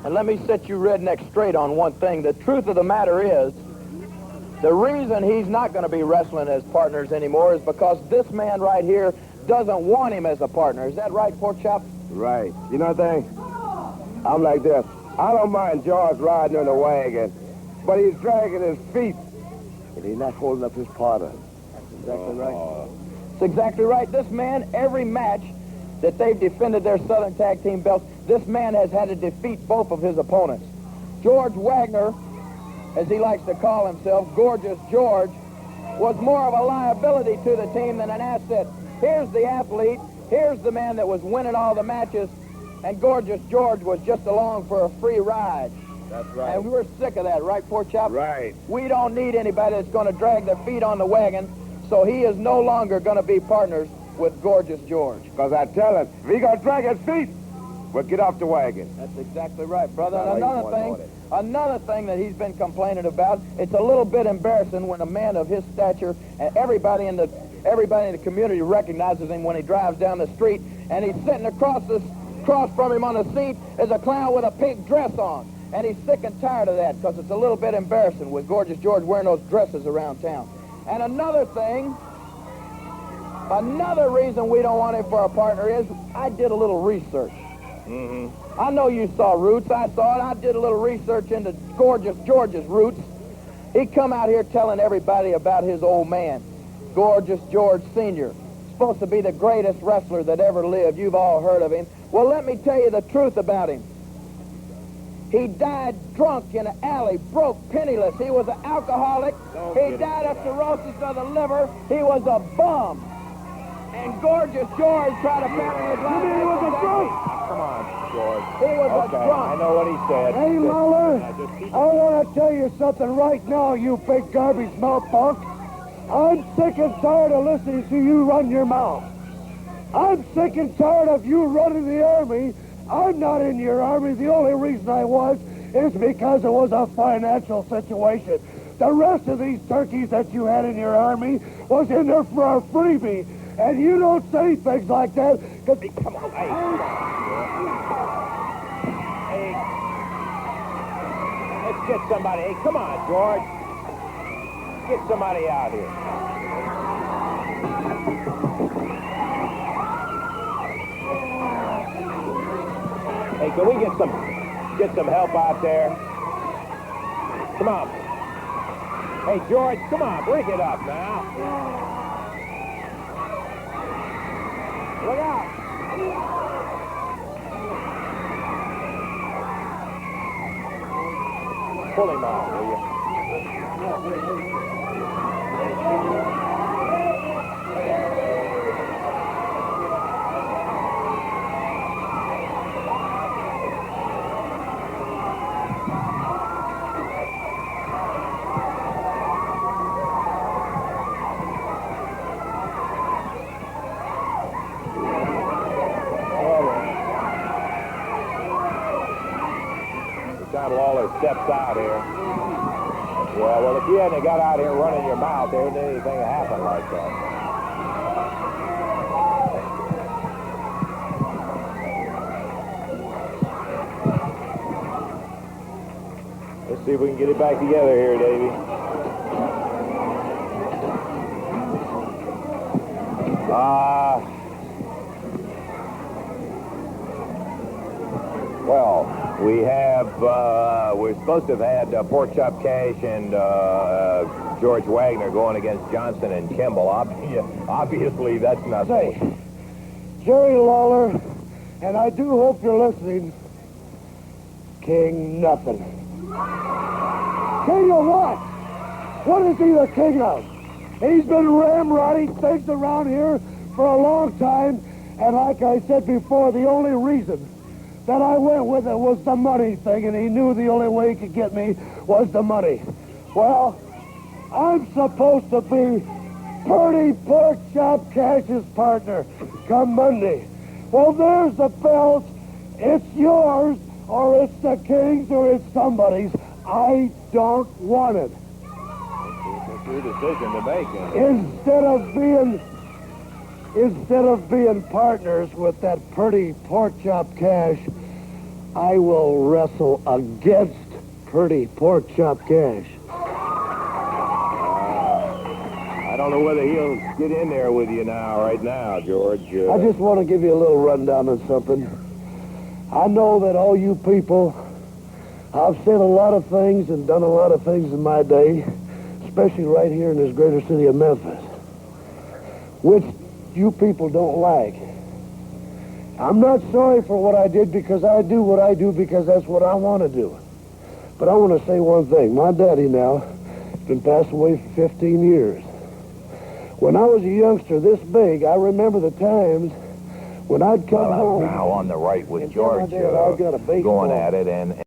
And let me set you rednecks straight on one thing. The truth of the matter is, the reason he's not going to be wrestling as partners anymore is because this man right here doesn't want him as a partner. Is that right, Pork Chop? Right. You know what I think? I'm like this. I don't mind George riding in the wagon, but he's dragging his feet, and he's not holding up his partner. That's exactly right. It's exactly right. This man, every match that they've defended their Southern Tag Team belts, this man has had to defeat both of his opponents. George Wagner, as he likes to call himself, Gorgeous George, was more of a liability to the team than an asset. Here's the athlete, here's the man that was winning all the matches, and Gorgeous George was just along for a free ride. That's right. And we're sick of that, right, Pork Chop? Right. We don't need anybody that's going to drag their feet on the wagon, so he is no longer going to be partners with Gorgeous George. Because I tell him, if he going to drag his feet, we'll get off the wagon. That's exactly right, brother. That's And another thing that he's been complaining about, it's a little bit embarrassing when a man of his stature, and everybody in the community recognizes him when he drives down the street, and he's sitting across from him on the seat is a clown with a pink dress on. And he's sick and tired of that because it's a little bit embarrassing with Gorgeous George wearing those dresses around town. And another reason we don't want him for a partner is I did a little research. Mm-hmm. I know you saw Roots. I saw it. I did a little research into Gorgeous George's roots. He come out here telling everybody about his old man, Gorgeous George Sr., supposed to be the greatest wrestler that ever lived. You've all heard of him. Well, let me tell you the truth about him. He died drunk in an alley, broke, penniless. He was an alcoholic. He died of cirrhosis of the liver. He was a bum. And Gorgeous George tried to pattern his life. You mean he was a drunk? Come on, George. He was a drunk. I know what he said. Hey, Lawler, I want to tell you something right now, you big garbage mouth punk. I'm sick and tired of listening to you run your mouth. I'm sick and tired of you running the Army. I'm not in your Army. The only reason I was is because it was a financial situation. The rest of these turkeys that you had in your Army was in there for a freebie. And you don't say things like that, because... Hey, come on. Hey, come on. Hey. Let's get somebody. Hey, come on, George. Get somebody out here. Hey, can we get some help out there? Come on. Hey, George, come on, break it up now. Look out! Pull him out, will you? Lawler steps out here. Yeah, well, if you hadn't got out here running your mouth, there wouldn't anything happen like that. Let's see if we can get it back together here, Davey. Well, we have, we're supposed to have had Pork Chop Cash and George Wagner going against Johnson and Kimball. Obviously, that's nothing. Say, Jerry Lawler, and I do hope you're listening, king nothing. King of what? What is he the king of? He's been ramrodding things around here for a long time, and like I said before, the only reason that I went with it was the money thing, and he knew the only way he could get me was the money. Well, I'm supposed to be Purdy Pork Chop Cash's partner come Monday. Well, there's the belt. It's yours, or it's the king's, or it's somebody's. I don't want it. It's your decision to make. Instead of being partners with that Purdy Pork Chop Cash, I will wrestle against Pretty Pork Chop Cash. I don't know whether he'll get in there with you right now, George. I just want to give you a little rundown on something. I know that all you people, I've said a lot of things and done a lot of things in my day, especially right here in this greater city of Memphis, which you people don't like. I'm not sorry for what I did because I do what I do because that's what I want to do. But I want to say one thing. My daddy now has been passed away for 15 years. When I was a youngster this big, I remember the times when I'd come home. Now on the right with and tell my George dad, "I've got a baseball going at it, and